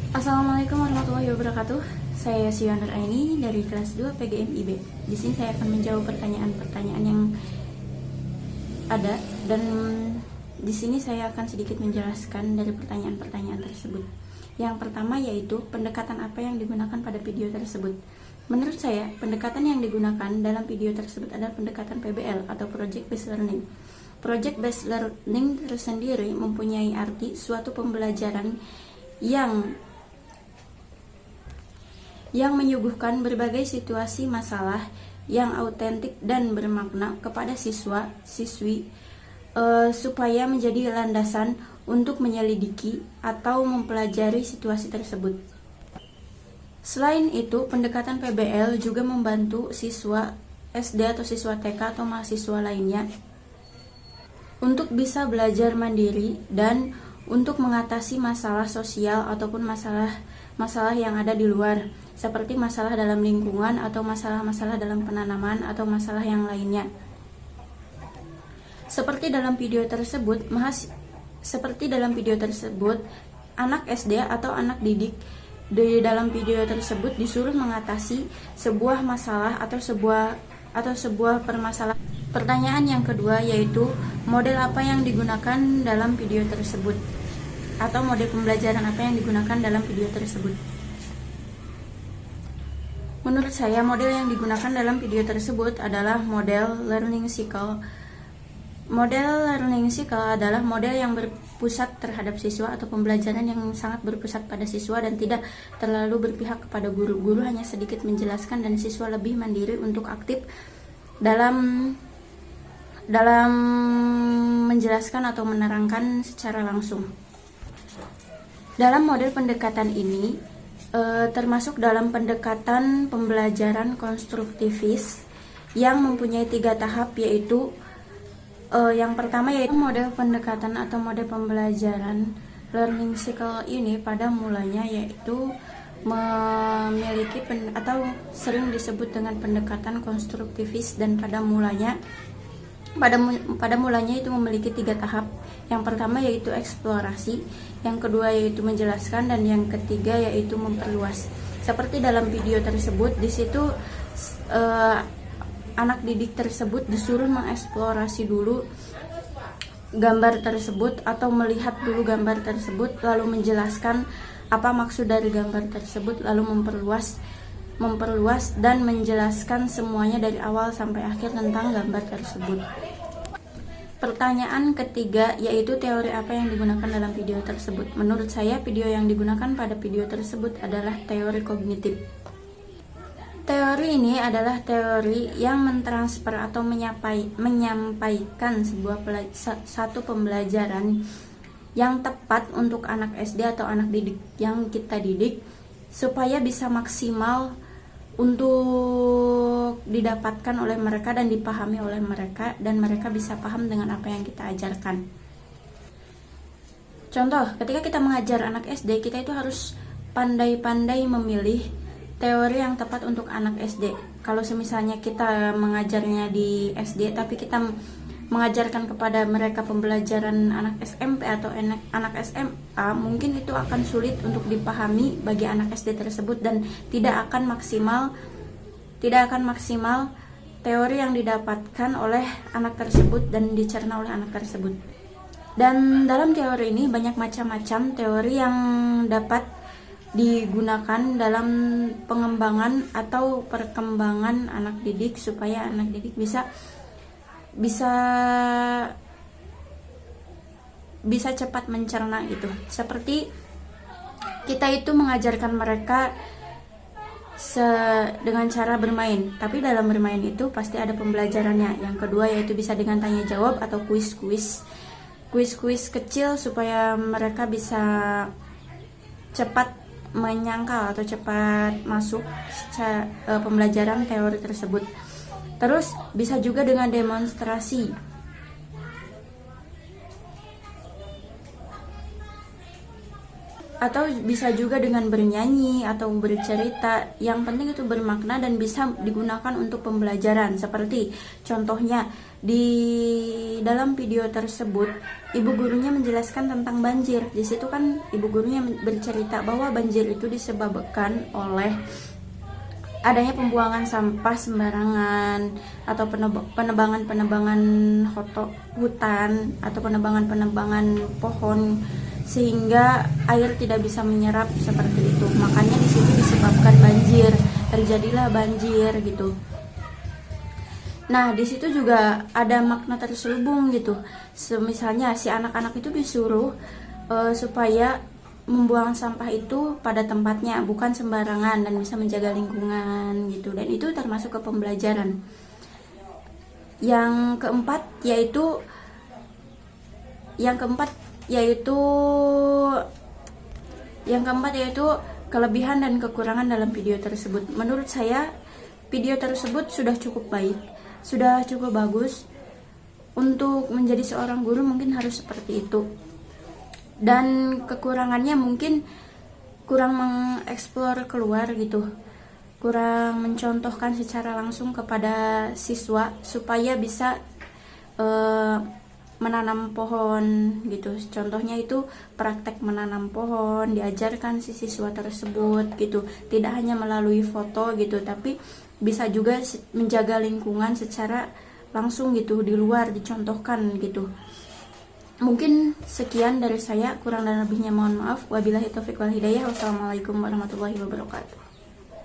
Assalamualaikum warahmatullahi wabarakatuh. Saya Sianur Aini dari kelas 2 PGM IB. Di sini saya akan menjawab pertanyaan-pertanyaan yang ada, dan di sini saya akan sedikit menjelaskan dari pertanyaan-pertanyaan tersebut. Yang pertama yaitu pendekatan apa yang digunakan pada video tersebut. Menurut saya, pendekatan yang digunakan dalam video tersebut adalah pendekatan PBL atau Project Based Learning. Project Based Learning tersendiri mempunyai arti suatu pembelajaran yang menyuguhkan berbagai situasi masalah yang autentik dan bermakna kepada siswa-siswi supaya menjadi landasan untuk menyelidiki atau mempelajari situasi tersebut. Selain itu, pendekatan PBL juga membantu siswa SD atau siswa TK atau mahasiswa lainnya untuk bisa belajar mandiri dan untuk mengatasi masalah sosial ataupun masalah yang ada di luar, seperti masalah dalam lingkungan atau masalah-masalah dalam penanaman atau masalah yang lainnya. Seperti dalam video tersebut, anak SD atau anak didik di dalam video tersebut disuruh mengatasi sebuah masalah atau sebuah permasalahan. Pertanyaan yang kedua yaitu model apa yang digunakan dalam video tersebut, atau model pembelajaran apa yang digunakan dalam video tersebut. Menurut saya, model yang digunakan dalam video tersebut adalah model learning cycle. Model learning cycle adalah model yang berpusat terhadap siswa atau pembelajaran yang sangat berpusat pada siswa dan tidak terlalu berpihak kepada guru. Guru hanya sedikit menjelaskan dan siswa lebih mandiri untuk aktif dalam menjelaskan atau menerangkan secara langsung. Dalam model pendekatan ini termasuk dalam pendekatan pembelajaran konstruktivis yang mempunyai 3 tahap, yaitu yang pertama yaitu model pendekatan atau model pembelajaran learning cycle ini pada mulanya yaitu memiliki atau sering disebut dengan pendekatan konstruktivis, dan pada mulanya itu memiliki 3 tahap. Yang pertama yaitu eksplorasi, yang kedua yaitu menjelaskan, dan yang ketiga yaitu memperluas. Seperti dalam video tersebut, di situ anak didik tersebut disuruh mengeksplorasi dulu gambar tersebut atau melihat dulu gambar tersebut, lalu menjelaskan apa maksud dari gambar tersebut, lalu memperluas dan menjelaskan semuanya dari awal sampai akhir tentang gambar tersebut. Pertanyaan ketiga yaitu teori apa yang digunakan dalam video tersebut. Menurut saya, video yang digunakan pada video tersebut adalah teori kognitif. Teori ini adalah teori yang mentransfer atau menyampaikan satu pembelajaran yang tepat untuk anak SD atau anak didik yang kita didik supaya bisa maksimal untuk didapatkan oleh mereka dan dipahami oleh mereka, dan mereka bisa paham dengan apa yang kita ajarkan. Contoh, ketika kita mengajar anak SD, kita itu harus pandai-pandai memilih teori yang tepat untuk anak SD. Kalau misalnya kita mengajarnya di SD tapi kita mengajarkan kepada mereka pembelajaran anak SMP atau anak SMA, mungkin itu akan sulit untuk dipahami bagi anak SD tersebut, dan tidak akan maksimal teori yang didapatkan oleh anak tersebut dan dicerna oleh anak tersebut. Dan dalam teori ini banyak macam-macam teori yang dapat digunakan dalam pengembangan atau perkembangan anak didik supaya anak didik bisa cepat mencerna itu. Seperti kita itu mengajarkan mereka dengan cara bermain, tapi dalam bermain itu pasti ada pembelajarannya. Yang kedua yaitu bisa dengan tanya jawab atau kuis kecil supaya mereka bisa cepat menyangkal atau cepat masuk pembelajaran teori tersebut. Terus bisa juga dengan demonstrasi. atau bisa juga dengan bernyanyi atau bercerita. Yang penting itu bermakna dan bisa digunakan untuk pembelajaran. Seperti contohnya di dalam video tersebut, ibu gurunya menjelaskan tentang banjir. Di situ kan ibu gurunya bercerita bahwa banjir itu disebabkan oleh adanya pembuangan sampah sembarangan atau penebangan-penebangan hutan atau penebangan-penebangan pohon, sehingga air tidak bisa menyerap seperti itu. Makanya di situ disebabkan banjir, terjadilah banjir gitu. Nah, di situ juga ada makna terselubung gitu. Misalnya si anak-anak itu disuruh supaya membuang sampah itu pada tempatnya, bukan sembarangan, dan bisa menjaga lingkungan gitu. Dan itu termasuk ke pembelajaran. Yang keempat yaitu kelebihan dan kekurangan dalam video tersebut. Menurut saya video tersebut sudah cukup baik, sudah cukup bagus. Untuk menjadi seorang guru mungkin harus seperti itu. Dan kekurangannya mungkin kurang mengeksplor keluar gitu, kurang mencontohkan secara langsung kepada siswa supaya bisa menanam pohon gitu. Contohnya itu praktek menanam pohon, diajarkan si siswa tersebut gitu. Tidak hanya melalui foto gitu, tapi bisa juga menjaga lingkungan secara langsung gitu, di luar dicontohkan gitu. Mungkin sekian dari saya, kurang dan lebihnya mohon maaf. Wabillahi taufiq wal hidayah. Wassalamualaikum warahmatullahi wabarakatuh.